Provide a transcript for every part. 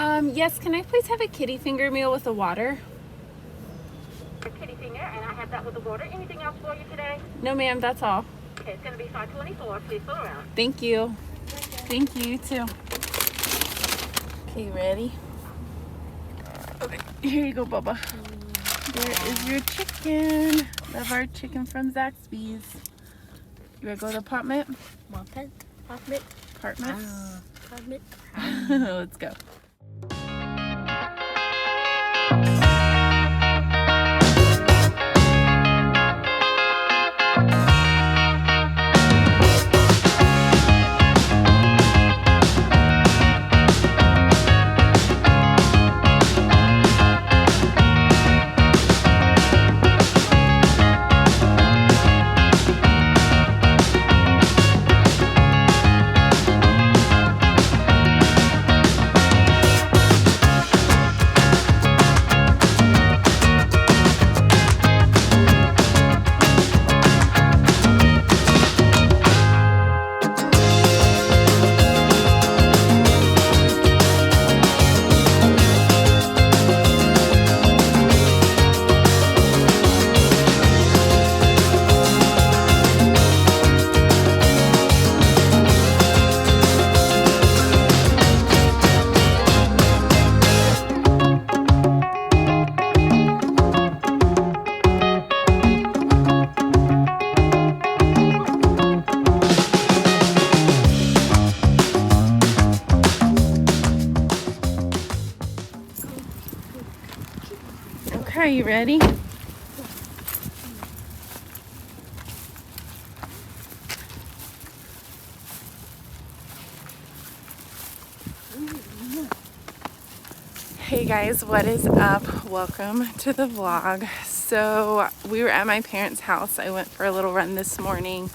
Yes, can I please have a kitty finger meal with a water? A kitty finger, and I have that with the water. Anything else for you today? No, ma'am, that's all. Okay, it's going to be 524. Please go around. Thank you. Thank you, you too. Okay, ready? Okay, here you go, Bubba. There is your chicken. Love our chicken from Zaxby's. You ready to go to the apartment? Apartment. Let's go. Okay, you ready? Hey guys, what is up? Welcome to the vlog. So we were at my parents' house. I went for a little run this morning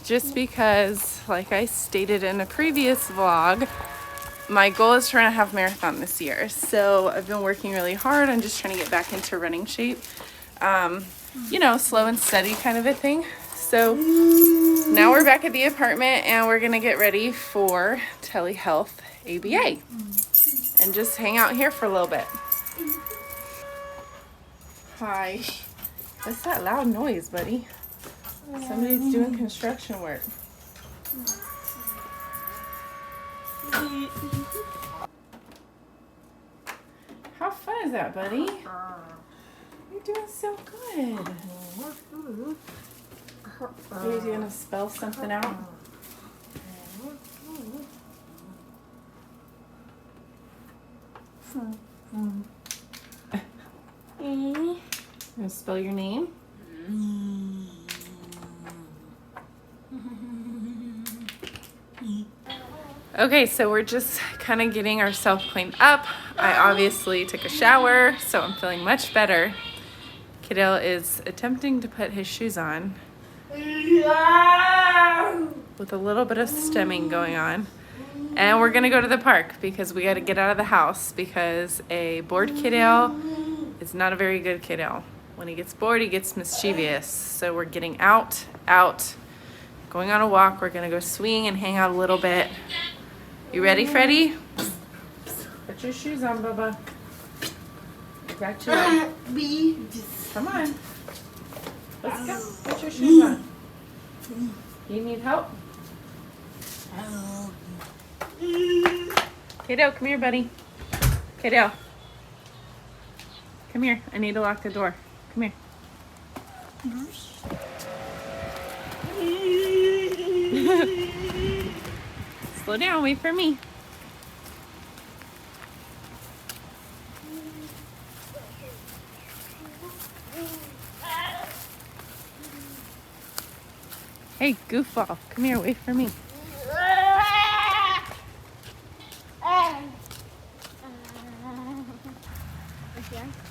just because, like I stated in a previous vlog, my goal is to run a half marathon this year. So I've been working really hard on just trying to get back into running shape. You know, slow and steady kind of a thing. So now we're back at the apartment and we're gonna get ready for Tele-health ABA and just hang out here for a little bit. Hi. What's that loud noise, buddy? Somebody's doing construction work. How fun is that, buddy? You're doing so good. Are you gonna spell something out? You gonna spell your name? Okay, so we're just kind of getting ourselves cleaned up. I obviously took a shower, so I'm feeling much better. Kaidale is attempting to put his shoes on with a little bit of stemming going on. And we're gonna go to the park because we gotta get out of the house because a bored Kaidale is not a very good Kaidale. When he gets bored, he gets mischievous. So we're getting out, going on a walk. We're gonna go swing and hang out a little bit. You ready, Freddie? Put your shoes on, Bubba. Got you. Come on. Let's go. Put your shoes on. You need help? Kato, come here, buddy. Kato. Come here. I need to lock the door. Come here. Slow down. Wait for me. Hey, goofball. Come here. Wait for me.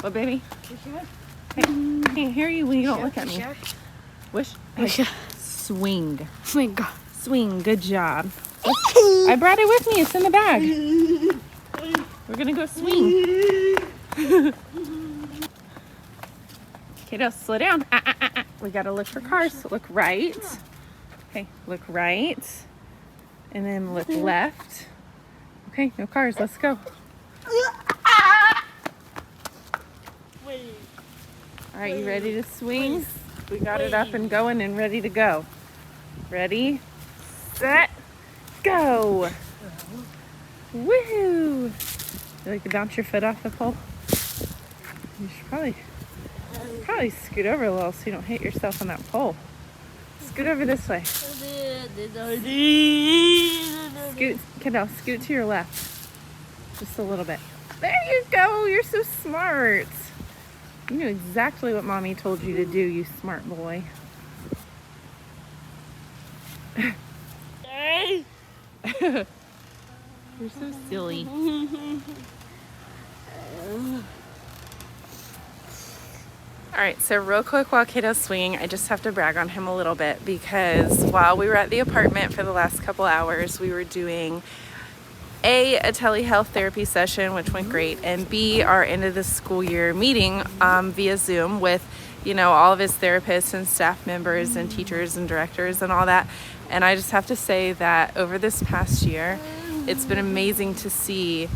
What, baby? Hey, I can't hear you when you don't look at me. Wish. Swing. Swing. Swing. Good job. I brought it with me. It's in the bag. We're gonna go swing. Kato, slow down. We gotta look for cars. Look right. Okay, look right. And then look left. Okay, no cars. Let's go. All right, you ready to swing? We got it up and going and ready to go. Ready, set, go. Woohoo! You like to bounce your foot off the pole? You should probably scoot over a little so you don't hit yourself on that pole. Scoot over this way. Scoot, Kaidale, scoot to your left. Just a little bit. There you go. You're so smart. You knew exactly what Mommy told you to do, you smart boy. You're so silly. All right, so real quick while Kato's swinging, I just have to brag on him a little bit because while we were at the apartment for the last couple hours, we were doing a telehealth therapy session, which went great, and B, our end of the school year meeting via Zoom with, you know, all of his therapists and staff members and teachers and directors and all that. And I just have to say that over this past year, it's been amazing to see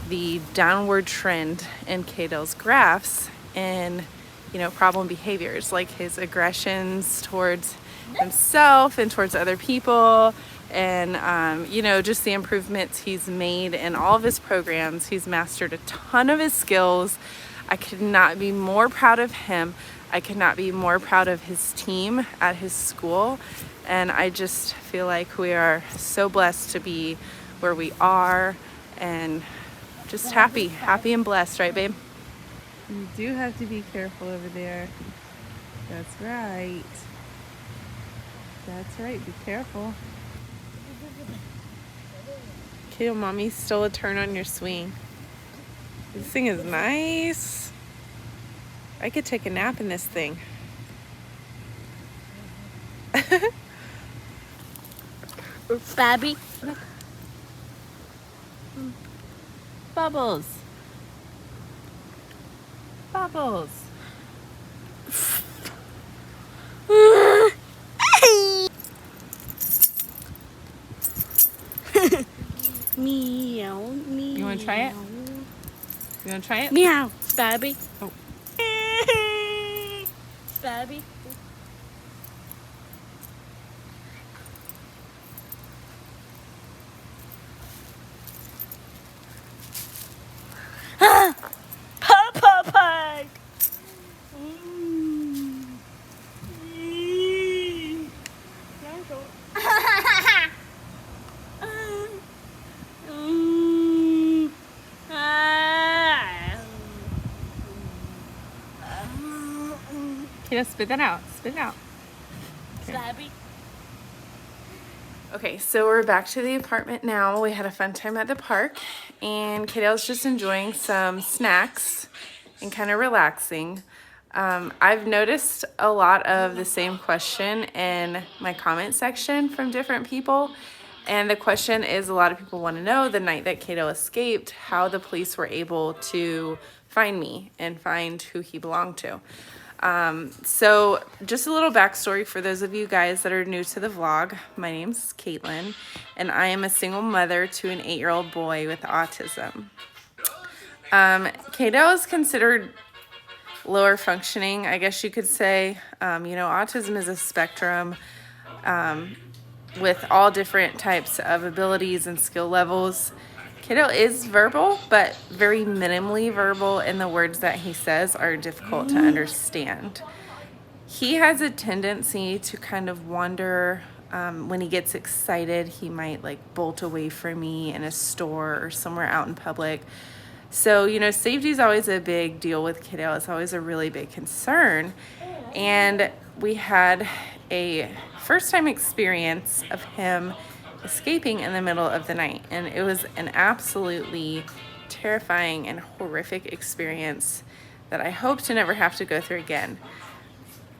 the downward trend in Kaidale's graphs and, you know, problem behaviors like his aggressions towards himself and towards other people, and you know, just the improvements he's made in all of his programs. He's mastered a ton of his skills. I could not be more proud of him. I could not be more proud of his team at his school, and I just feel like we are so blessed to be where we are and just happy and blessed, right, babe? You do have to be careful over there. That's right. That's right, be careful. Okay, Mommy stole a turn on your swing. This thing is nice. I could take a nap in this thing. Babby. Bubbles. Bubbles. Meow, meow. You want to try it? You want to try it? Meow, Babby. Oh. Babby. Papa Pig. Kato, spit that out. Spit it out. Babby. Okay, so we're back to the apartment now. We had a fun time at the park, and Kaidale's just enjoying some snacks and kind of relaxing. I've noticed a lot of the same question in my comment section from different people, and the question is, a lot of people want to know the night that Kaidale escaped, how the police were able to find me and find who he belonged to. So just a little backstory for those of you guys that are new to the vlog. My name's Kaitlin, and I am a single mother to an 8-year-old boy with autism. Kaidale is considered lower functioning, I guess you could say. You know, autism is a spectrum with all different types of abilities and skill levels. Kaidale is verbal, but very minimally verbal, and the words that he says are difficult to understand. He has a tendency to kind of wander. When he gets excited, he might like bolt away from me in a store or somewhere out in public. So, you know, safety is always a big deal with Kaidale. It's always a really big concern. And we had a first-time experience of him escaping in the middle of the night, and it was an absolutely terrifying and horrific experience that I hope to never have to go through again.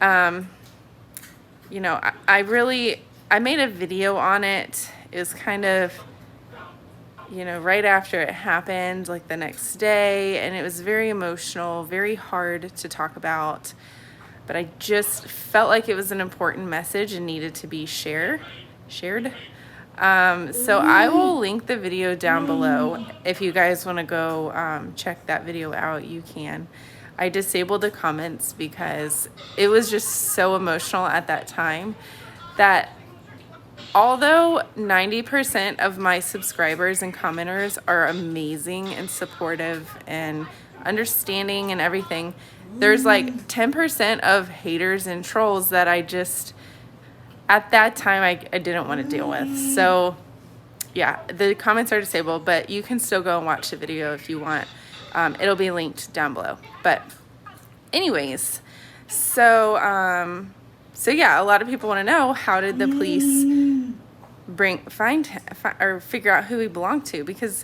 You know, I made a video on it. It was kind of, you know, right after it happened, like the next day, and it was very emotional, very hard to talk about, but I just felt like it was an important message and needed to be shared. So I will link the video down below. If you guys want to go check that video out, you can. I disabled the comments because it was just so emotional at that time that although 90% of my subscribers and commenters are amazing and supportive and understanding and everything, there's like 10% of haters and trolls that I just, at that time, I didn't want to deal with. So yeah, the comments are disabled, but you can still go and watch the video if you want. It'll be linked down below. But anyways, so yeah, a lot of people want to know, how did the police find or figure out who he belonged to? Because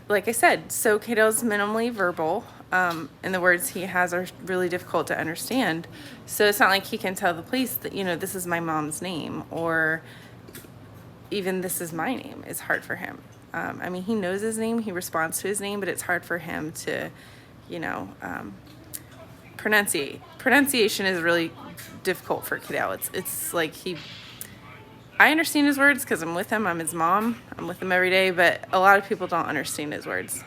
like I said, so Kaidale's minimally verbal, and the words he has are really difficult to understand. So it's not like he can tell the police that, you know, this is my mom's name, or even this is my name. It's hard for him. I mean, he knows his name, he responds to his name, but it's hard for him to, you know, pronunciate. Pronunciation is really difficult for Kaidale. It's like I understand his words because I'm with him, I'm his mom, I'm with him every day, but a lot of people don't understand his words.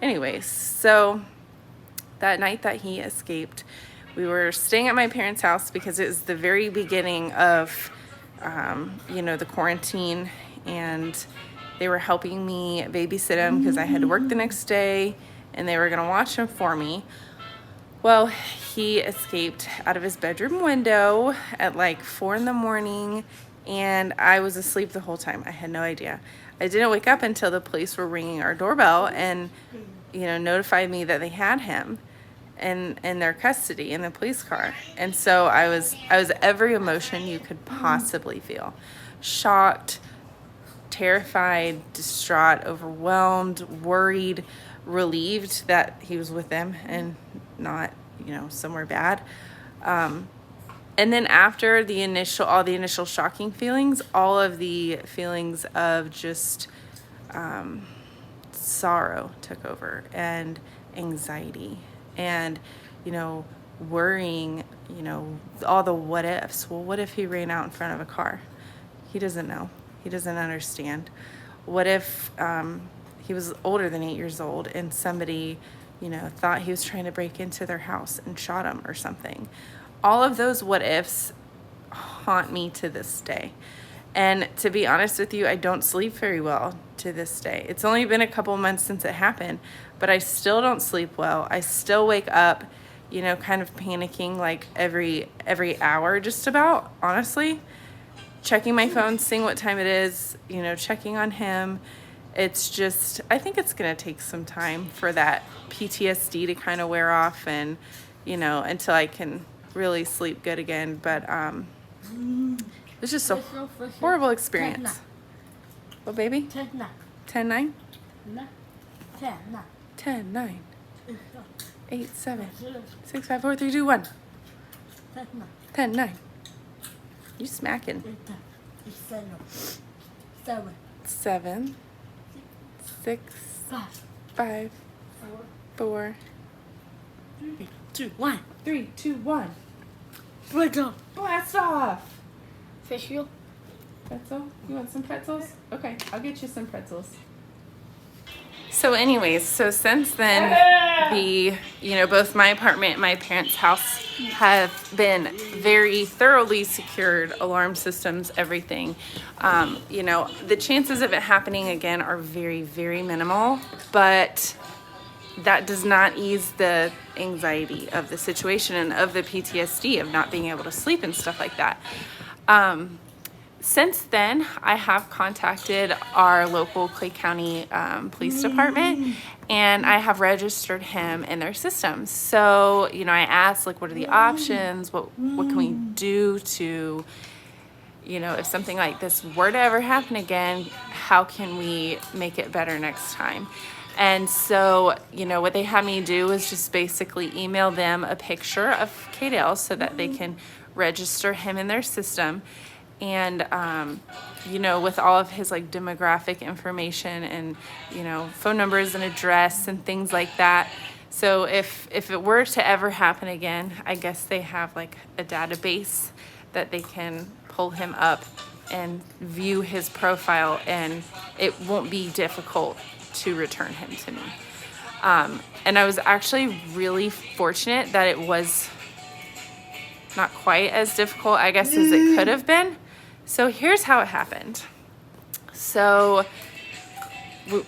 Anyways, so that night that he escaped, we were staying at my parents' house because it was the very beginning of, you know, the quarantine, and they were helping me babysit him because I had to work the next day, and they were gonna watch him for me. Well, he escaped out of his bedroom window at like 4 in the morning, and I was asleep the whole time. I had no idea. I didn't wake up until the police were ringing our doorbell and, you know, notified me that they had him in their custody in the police car. And so I was every emotion you could possibly feel. Shocked, terrified, distraught, overwhelmed, worried, relieved that he was with them and not, you know, somewhere bad. And then after all the initial shocking feelings, all of the feelings of just sorrow took over, and anxiety, and, you know, worrying, you know, all the what ifs. Well, what if he ran out in front of a car? He doesn't know. He doesn't understand. What if he was older than 8 years old and somebody, you know, thought he was trying to break into their house and shot him or something? All of those what ifs haunt me to this day. And to be honest with you, I don't sleep very well to this day. It's only been a couple months since it happened, but I still don't sleep well. I still wake up, you know, kind of panicking like every hour just about, honestly. Checking my phone, seeing what time it is, you know, checking on him. It's just, I think it's going to take some time for that PTSD to kind of wear off, and, you know, until I can really sleep good again. But it was just a horrible experience. What, baby? 10-9? 10-9. 8, 7, 6, 5, 4, 3, 2, 1. 10-9. You smacking. 7, 6, 5, 4, 2, 1. 3, 2, 1. Pretzel. Blast off. Pretzel. Pretzel? You want some pretzels? Okay, I'll get you some pretzels. So anyways, so since then, both my apartment and my parents' house have been very thoroughly secured, alarm systems, everything. You know, the chances of it happening again are very, very minimal, but that does not ease the anxiety of the situation and of the PTSD of not being able to sleep and stuff like that. Since then, I have contacted our local Clay County Police Department, and I have registered him in their systems. So, you know, I asked, like, what are the options? What can we do to, you know, if something like this were to ever happen again, how can we make it better next time? And so, you know, what they had me do is just basically email them a picture of Kaidale so that they can register him in their system. And, you know, with all of his like demographic information and, you know, phone numbers and address and things like that. So if it were to ever happen again, I guess they have like a database that they can pull him up and view his profile, and it won't be difficult to return him to me. And I was actually really fortunate that it was not quite as difficult, I guess, as it could have been. So here's how it happened. So,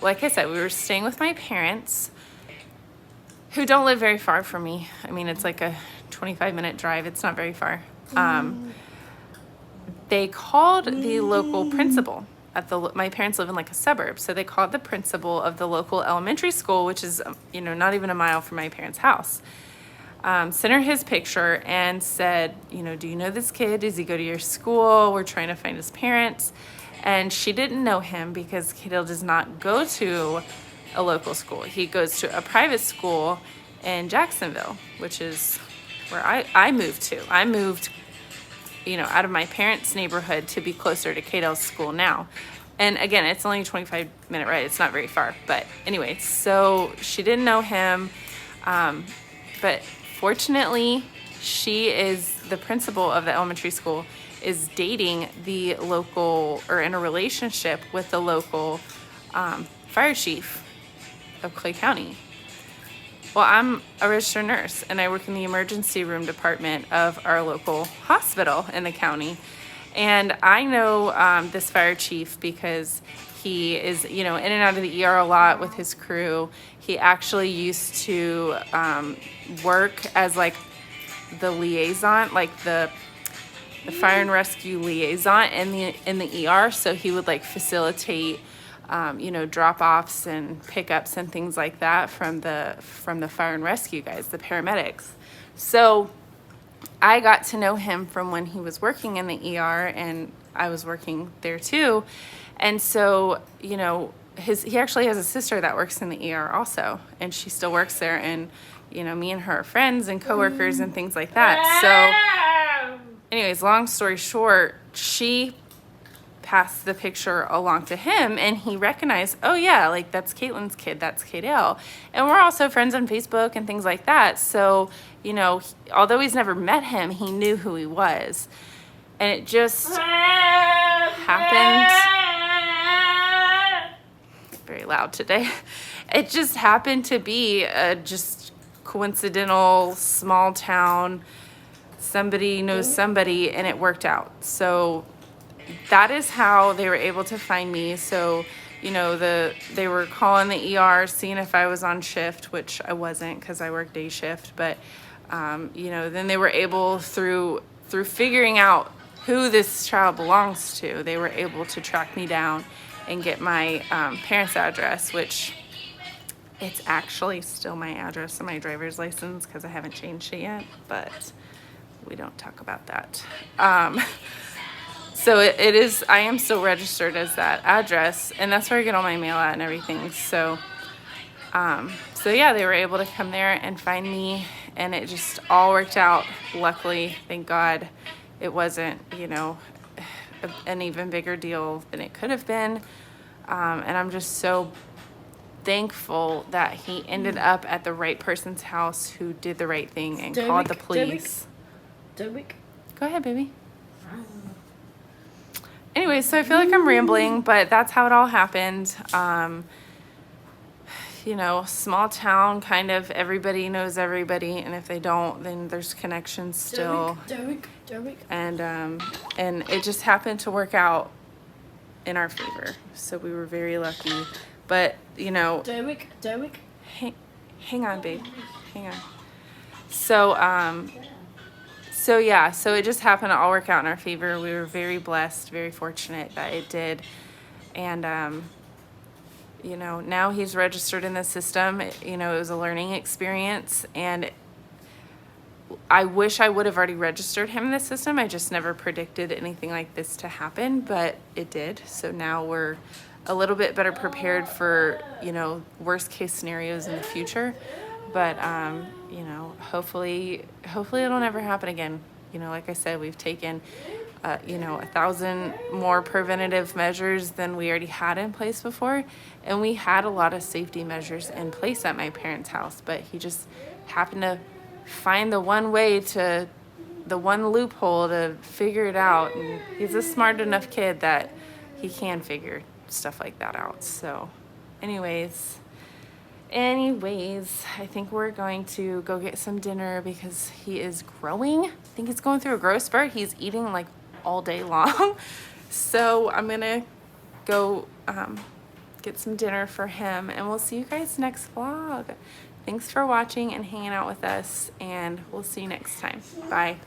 like I said, we were staying with my parents, who don't live very far from me. I mean, it's like a 25-minute drive. It's not very far. They called the local principal my parents live in like a suburb. So they called the principal of the local elementary school, which is, not even a mile from my parents' house. Sent her his picture and said, do you know this kid? Does he go to your school? We're trying to find his parents. And she didn't know him because Kaidale does not go to a local school. He goes to a private school in Jacksonville, which is where I moved to. I moved, out of my parents' neighborhood to be closer to Kaidale's school now. And again, it's only a 25-minute ride. It's not very far. But anyway, so she didn't know him. But fortunately, the principal of the elementary school is dating the local, or in a relationship with the local fire chief of Clay County. Well, I'm a registered nurse and I work in the emergency room department of our local hospital in the county. And I know this fire chief because he is, in and out of the ER a lot with his crew. He actually used to work as like the liaison, like the fire and rescue liaison in the ER. So he would like facilitate drop-offs and pickups and things like that from the fire and rescue guys, the paramedics. So I got to know him from when he was working in the ER and I was working there too. And so, he actually has a sister that works in the ER also, and she still works there, and, me and her are friends and coworkers and things like that. So anyways, long story short, she passed the picture along to him and he recognized, oh yeah, like that's Caitlin's kid, that's Kaidale. And we're also friends on Facebook and things like that. So, although he's never met him, he knew who he was. And it just happened. Very loud today. It just happened to be a just coincidental small town, somebody knows somebody, and it worked out. So that is how they were able to find me. So, they were calling the ER, seeing if I was on shift, which I wasn't because I work day shift. But, then they were able, through figuring out who this child belongs to, they were able to track me down and get my parents' address, which it's actually still my address on my driver's license because I haven't changed it yet, but we don't talk about that. So it is, I am still registered as that address, and that's where I get all my mail at and everything. So yeah, they were able to come there and find me, and it just all worked out. Luckily, thank God, it wasn't, an even bigger deal than it could have been. And I'm just so thankful that he ended up at the right person's house who did the right thing and called the police. Derek? Go ahead, baby. Anyway, so I feel like I'm rambling, but that's how it all happened. Small town, kind of everybody knows everybody, and if they don't, then there's connections still. Derek. And it just happened to work out in our favor, so we were very lucky. But Derek. hang on, babe, hang on. So it just happened to all work out in our favor. We were very blessed, very fortunate that it did. And, now he's registered in the system. It was a learning experience. And I wish I would have already registered him in the system. I just never predicted anything like this to happen, but it did. So now we're a little bit better prepared for, worst case scenarios in the future. But, hopefully it'll never happen again. Like I said, we've taken, 1,000 more preventative measures than we already had in place before. And we had a lot of safety measures in place at my parents' house, but he just happened to find the one loophole to figure it out. And he's a smart enough kid that he can figure stuff like that out. So anyways, Anyways, I think we're going to go get some dinner because he is growing. I think he's going through a growth spurt. He's eating like all day long. So I'm gonna go get some dinner for him, and we'll see you guys next vlog. Thanks for watching and hanging out with us, and we'll see you next time. Bye.